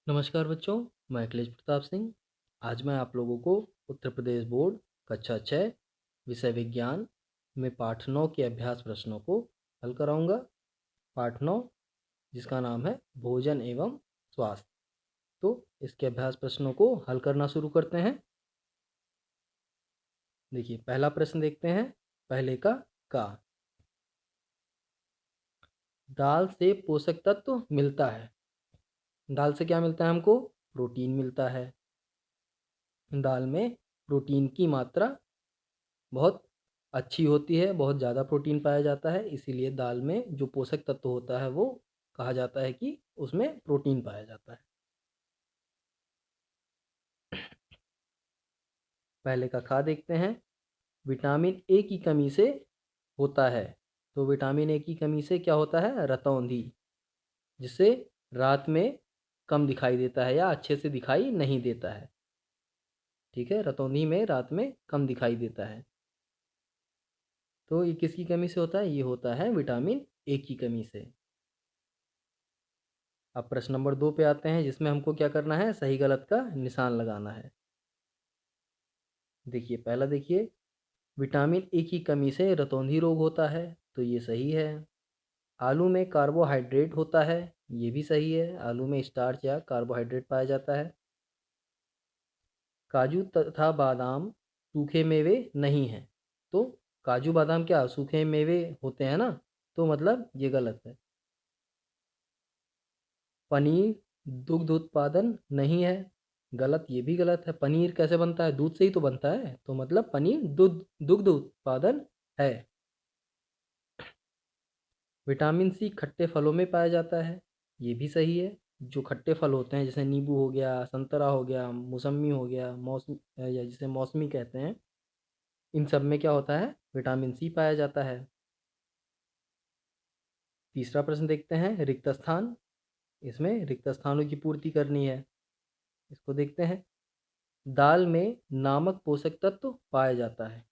नमस्कार बच्चों, मैं अखिलेश प्रताप सिंह। आज मैं आप लोगों को उत्तर प्रदेश बोर्ड कक्षा 6 विषय विज्ञान में पाठ 9 के अभ्यास प्रश्नों को हल कराऊंगा। पाठ 9 जिसका नाम है भोजन एवं स्वास्थ्य। तो इसके अभ्यास प्रश्नों को हल करना शुरू करते हैं। देखिए, पहला प्रश्न देखते हैं। पहले का दाल से पोषक तत्व मिलता है। दाल से क्या मिलता है हमको? प्रोटीन मिलता है। दाल में प्रोटीन की मात्रा बहुत अच्छी होती है, बहुत ज़्यादा प्रोटीन पाया जाता है, इसीलिए दाल में जो पोषक तत्व होता है वो कहा जाता है कि उसमें प्रोटीन पाया जाता है। पहले का खा देखते हैं। विटामिन ए की कमी से होता है। तो विटामिन ए की कमी से क्या होता है? रतौंधी, जिससे रात में कम दिखाई देता है या अच्छे से दिखाई नहीं देता है। ठीक है, रतौंधी में रात में कम दिखाई देता है। तो ये किसकी कमी से होता है? ये होता है विटामिन ए की कमी से। अब प्रश्न नंबर 2 पे आते हैं, जिसमें हमको क्या करना है? सही गलत का निशान लगाना है। देखिए, पहला देखिए, विटामिन ए की कमी से रतौंधी रोग होता है, तो ये सही है। आलू में कार्बोहाइड्रेट होता है, ये भी सही है। आलू में स्टार्च या कार्बोहाइड्रेट पाया जाता है। काजू तथा बादाम सूखे मेवे नहीं हैं। तो काजू बादाम क्या सूखे मेवे होते हैं ना? तो मतलब ये गलत है। पनीर दुग्ध उत्पादन नहीं है, गलत, ये भी गलत है। पनीर कैसे बनता है? दूध से ही तो बनता है, तो मतलब पनीर दुग्ध उत्पादन है। विटामिन सी खट्टे फलों में पाया जाता है, ये भी सही है। जो खट्टे फल होते हैं जैसे नींबू हो गया, संतरा हो गया, मौसमी हो गया, मौसम या जिसे मौसमी कहते हैं, इन सब में क्या होता है? विटामिन सी पाया जाता है। तीसरा प्रश्न देखते हैं, रिक्त स्थान। इसमें रिक्त स्थानों की पूर्ति करनी है। इसको देखते हैं। दाल में नामक पोषक तत्व पाया जाता है,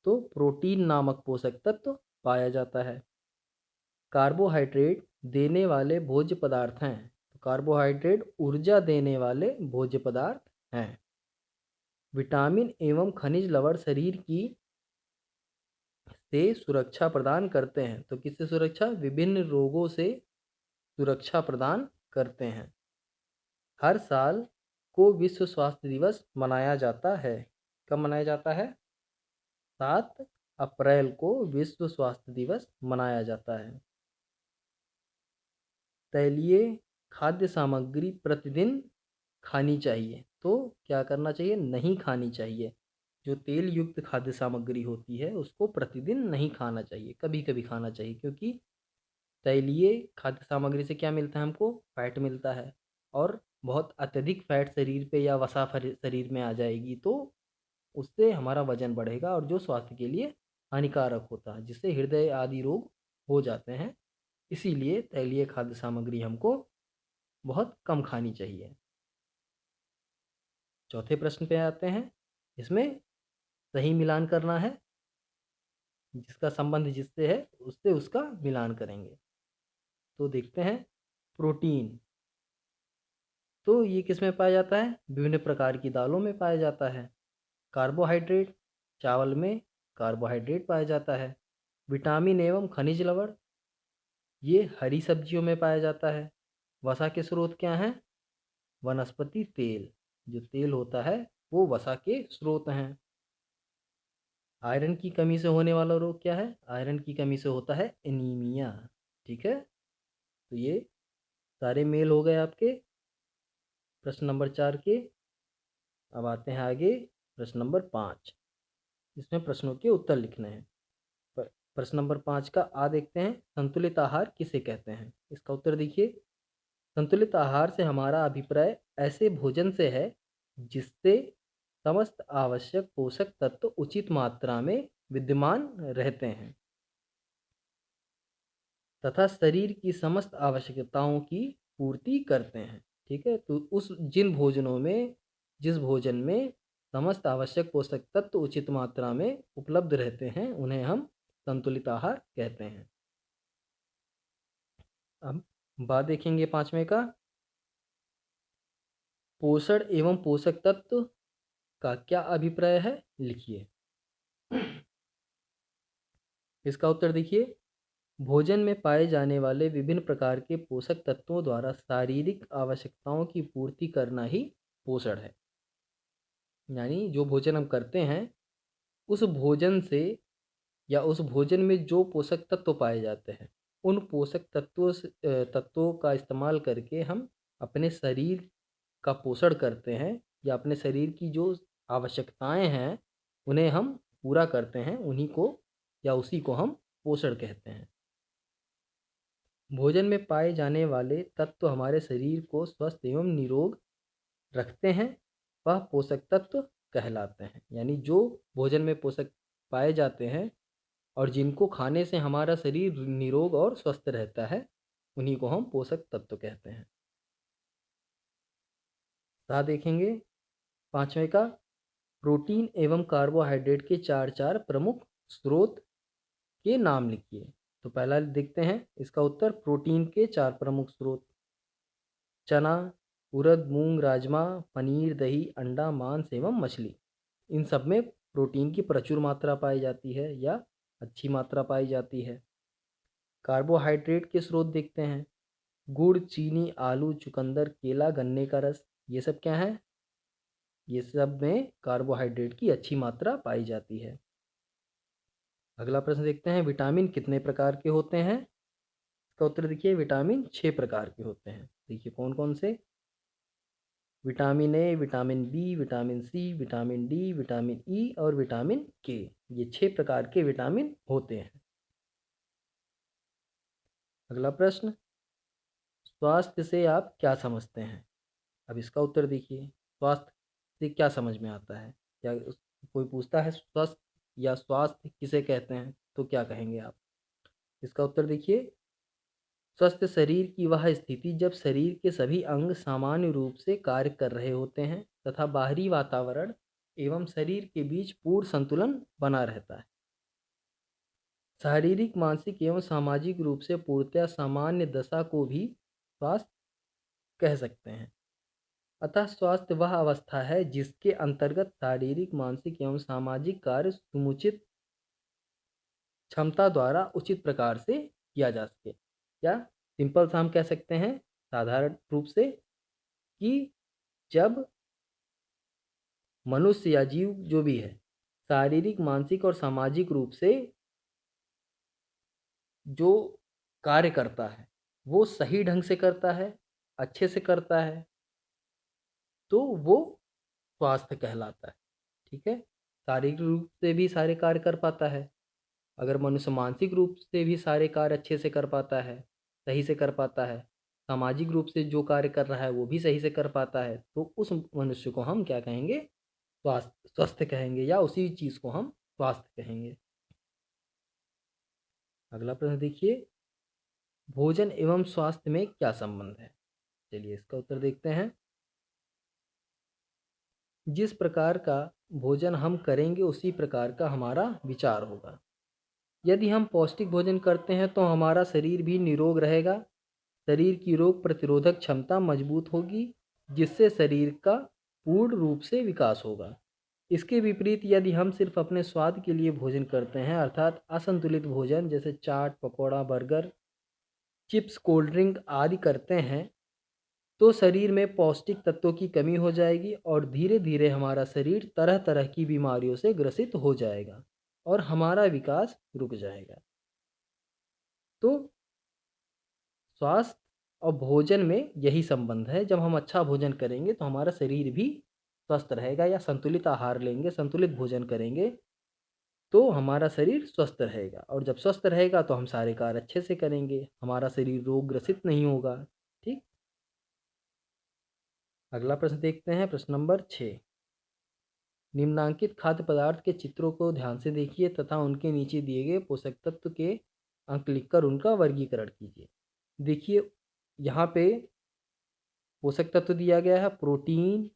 तो प्रोटीन नामक पोषक तत्व पाया जाता है। कार्बोहाइड्रेट देने वाले भोज्य पदार्थ हैं, तो कार्बोहाइड्रेट ऊर्जा देने वाले भोज्य पदार्थ हैं। विटामिन एवं खनिज लवण शरीर की से सुरक्षा प्रदान करते हैं, तो किससे सुरक्षा? विभिन्न रोगों से सुरक्षा प्रदान करते हैं। हर साल को विश्व स्वास्थ्य दिवस मनाया जाता है। कब मनाया जाता है? 7 अप्रैल को विश्व स्वास्थ्य दिवस मनाया जाता है। तैलीय खाद्य सामग्री प्रतिदिन खानी चाहिए, तो क्या करना चाहिए? नहीं खानी चाहिए। जो तेल युक्त खाद्य सामग्री होती है उसको प्रतिदिन नहीं खाना चाहिए, कभी कभी खाना चाहिए, क्योंकि तैलीय खाद्य सामग्री से क्या मिलता है हमको? फैट मिलता है। और बहुत अत्यधिक फैट शरीर पे या वसा शरीर में आ जाएगी तो उससे हमारा वजन बढ़ेगा और जो स्वास्थ्य के लिए हानिकारक होता है, जिससे हृदय आदि रोग हो जाते हैं। इसीलिए तैलीय खाद्य सामग्री हमको बहुत कम खानी चाहिए। चौथे प्रश्न पे आते हैं। इसमें सही मिलान करना है, जिसका संबंध जिससे है उससे उसका मिलान करेंगे। तो देखते हैं। प्रोटीन, तो ये किस में पाया जाता है? विभिन्न प्रकार की दालों में पाया जाता है। कार्बोहाइड्रेट, चावल में कार्बोहाइड्रेट पाया जाता है। विटामिन एवं खनिज लवण, ये हरी सब्जियों में पाया जाता है। वसा के स्रोत क्या हैं? वनस्पति तेल, जो तेल होता है वो वसा के स्रोत हैं। आयरन की कमी से होने वाला रोग क्या है? आयरन की कमी से होता है एनीमिया। ठीक है, तो ये सारे मेल हो गए आपके प्रश्न नंबर 4 के। अब आते हैं आगे प्रश्न नंबर 5। इसमें प्रश्नों के उत्तर लिखने हैं। प्रश्न नंबर 5 का आ देखते हैं। संतुलित आहार किसे कहते हैं? इसका उत्तर देखिए। संतुलित आहार से हमारा अभिप्राय ऐसे भोजन से है जिससे समस्त आवश्यक पोषक तत्व उचित मात्रा में विद्यमान रहते हैं तथा शरीर की समस्त आवश्यकताओं की पूर्ति करते हैं। ठीक है, तो उस जिन भोजनों में जिस भोजन में समस्त आवश्यक पोषक तत्व उचित मात्रा में उपलब्ध रहते हैं उन्हें हम संतुलित आहार कहते हैं। अब बात देखेंगे 5वें का। पोषण एवं पोषक तत्व का क्या अभिप्राय है, लिखिए। इसका उत्तर देखिए, भोजन में पाए जाने वाले विभिन्न प्रकार के पोषक तत्वों द्वारा शारीरिक आवश्यकताओं की पूर्ति करना ही पोषण है। यानी जो भोजन हम करते हैं, उस भोजन से या उस भोजन में जो पोषक तत्व पाए जाते हैं, उन पोषक तत्वों का इस्तेमाल करके हम अपने शरीर का पोषण करते हैं, या अपने शरीर की जो आवश्यकताएं हैं उन्हें हम पूरा करते हैं, उन्हीं को या उसी को हम पोषण कहते हैं। भोजन में पाए जाने वाले तत्व हमारे शरीर को स्वस्थ एवं निरोग रखते हैं, वह पोषक तत्व कहलाते हैं। यानी जो भोजन में पोषक पाए जाते हैं और जिनको खाने से हमारा शरीर निरोग और स्वस्थ रहता है, उन्हीं को हम पोषक तत्व कहते हैं। देखेंगे पांचवें का, प्रोटीन एवं कार्बोहाइड्रेट के चार प्रमुख स्रोत के नाम लिखिए। तो पहला देखते हैं इसका उत्तर, प्रोटीन के 4 प्रमुख स्रोत। चना, उड़द, मूंग, राजमा, पनीर, दही, अंडा, मांस एवं मछली। इन सब में प्रोटीन की प्रचुर मात्रा पाई जाती है या अच्छी मात्रा पाई जाती है। कार्बोहाइड्रेट के स्रोत देखते हैं, गुड़, चीनी, आलू, चुकंदर, केला, गन्ने का रस, ये सब क्या है? ये सब में कार्बोहाइड्रेट की अच्छी मात्रा पाई जाती है। अगला प्रश्न देखते हैं, विटामिन कितने प्रकार के होते हैं? इसका उत्तर देखिए, विटामिन 6 प्रकार के होते हैं। देखिए कौन कौन से, vitamin A, vitamin B, vitamin C, vitamin D, vitamin E और विटामिन के। ये 6 प्रकार के विटामिन होते हैं। अगला प्रश्न, स्वास्थ्य से आप क्या समझते हैं? अब इसका उत्तर देखिए, स्वास्थ्य से क्या समझ में आता है? क्या कोई पूछता है स्वस्थ या स्वास्थ्य किसे कहते हैं, तो क्या कहेंगे आप? इसका उत्तर देखिए, स्वस्थ शरीर की वह स्थिति जब शरीर के सभी अंग सामान्य रूप से कार्य कर रहे होते हैं तथा बाहरी वातावरण एवं शरीर के बीच पूर्ण संतुलन बना रहता है। शारीरिक, मानसिक एवं सामाजिक रूप से पूर्णतया सामान्य दशा को भी स्वास्थ्य कह सकते हैं। अतः स्वास्थ्य वह अवस्था है जिसके अंतर्गत शारीरिक, मानसिक एवं सामाजिक कार्य समुचित क्षमता द्वारा उचित प्रकार से किया जा सके। या सिंपल सा हम कह सकते हैं साधारण रूप से, कि जब मनुष्य या जीव जो भी है शारीरिक, मानसिक और सामाजिक रूप से जो कार्य करता है वो सही ढंग से करता है, अच्छे से करता है, तो वो स्वास्थ्य कहलाता है। ठीक है, शारीरिक रूप से भी सारे कार्य कर पाता है। अगर मनुष्य मानसिक रूप से भी सारे कार्य अच्छे से कर पाता है, सही से कर पाता है, सामाजिक रूप से जो कार्य कर रहा है वो भी सही से कर पाता है, तो उस मनुष्य को हम क्या कहेंगे? स्वस्थ कहेंगे, या उसी चीज़ को हम स्वास्थ्य कहेंगे। अगला प्रश्न देखिए, भोजन एवं स्वास्थ्य में क्या संबंध है? चलिए इसका उत्तर देखते हैं। जिस प्रकार का भोजन हम करेंगे उसी प्रकार का हमारा विचार होगा। यदि हम पौष्टिक भोजन करते हैं तो हमारा शरीर भी निरोग रहेगा, शरीर की रोग प्रतिरोधक क्षमता मजबूत होगी, जिससे शरीर का पूर्ण रूप से विकास होगा। इसके विपरीत यदि हम सिर्फ अपने स्वाद के लिए भोजन करते हैं, अर्थात असंतुलित भोजन जैसे chaat, pakora, burger, chips, cold drink आदि करते हैं, तो शरीर में पौष्टिक तत्वों की कमी हो जाएगी और धीरे धीरे हमारा शरीर तरह तरह की बीमारियों से ग्रसित हो जाएगा और हमारा विकास रुक जाएगा। तो स्वास्थ्य और भोजन में यही संबंध है। जब हम अच्छा भोजन करेंगे तो हमारा शरीर भी स्वस्थ रहेगा, या संतुलित आहार लेंगे, संतुलित भोजन करेंगे तो हमारा शरीर स्वस्थ रहेगा, और जब स्वस्थ रहेगा तो हम सारे कार्य अच्छे से करेंगे, हमारा शरीर रोग ग्रसित नहीं होगा। ठीक, अगला प्रश्न देखते हैं, प्रश्न नंबर 6। निम्नांकित खाद्य पदार्थ के चित्रों को ध्यान से देखिए तथा उनके नीचे दिए गए पोषक तत्व के अंक लिखकर उनका वर्गीकरण कीजिए। देखिए यहाँ पे पोषक तत्व दिया गया है, प्रोटीन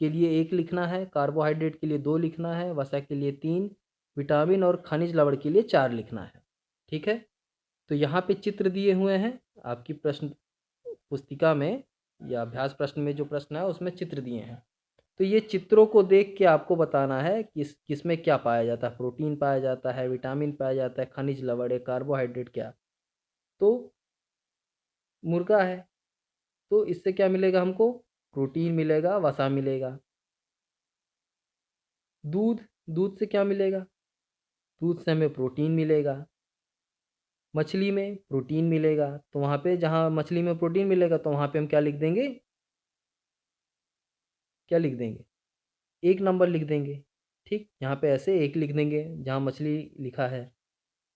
के लिए 1 लिखना है, कार्बोहाइड्रेट के लिए 2 लिखना है, वसा के लिए 3, विटामिन और खनिज लवण के लिए 4 लिखना है। ठीक है, तो यहाँ पे चित्र दिए हुए हैं आपकी प्रश्न पुस्तिका में, या अभ्यास प्रश्न में जो प्रश्न है उसमें चित्र दिए हैं। तो ये चित्रों को देख के आपको बताना है किस में क्या पाया जाता है, प्रोटीन पाया जाता है, विटामिन पाया जाता है, खनिज लवण, कार्बोहाइड्रेट क्या। तो मुर्गा है, तो इससे क्या मिलेगा हमको, प्रोटीन मिलेगा, वसा मिलेगा। दूध, दूध से क्या मिलेगा, दूध से हमें प्रोटीन मिलेगा। मछली में प्रोटीन मिलेगा, तो वहाँ पे जहाँ मछली में प्रोटीन मिलेगा तो वहाँ पे हम क्या लिख देंगे, क्या लिख देंगे, 1 नंबर लिख देंगे। ठीक, यहाँ पे ऐसे 1 लिख देंगे जहाँ मछली लिखा है।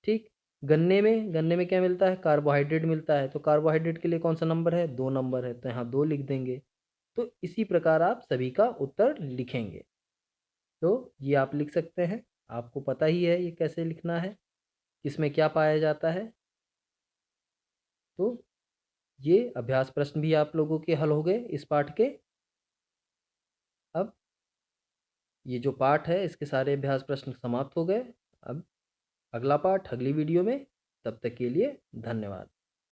ठीक, गन्ने में क्या मिलता है, कार्बोहाइड्रेट मिलता है, तो कार्बोहाइड्रेट के लिए कौन सा नंबर है, 2 नंबर है, तो यहाँ 2 लिख देंगे। तो इसी प्रकार आप सभी का उत्तर लिखेंगे। तो ये आप लिख सकते हैं, आपको पता ही है ये कैसे लिखना है, किसमें क्या पाया जाता है। तो ये अभ्यास प्रश्न भी आप लोगों के हल हो गए इस पाठ के। अब ये जो पाठ है इसके सारे अभ्यास प्रश्न समाप्त हो गए। अब अगला पाठ अगली वीडियो में, तब तक के लिए धन्यवाद।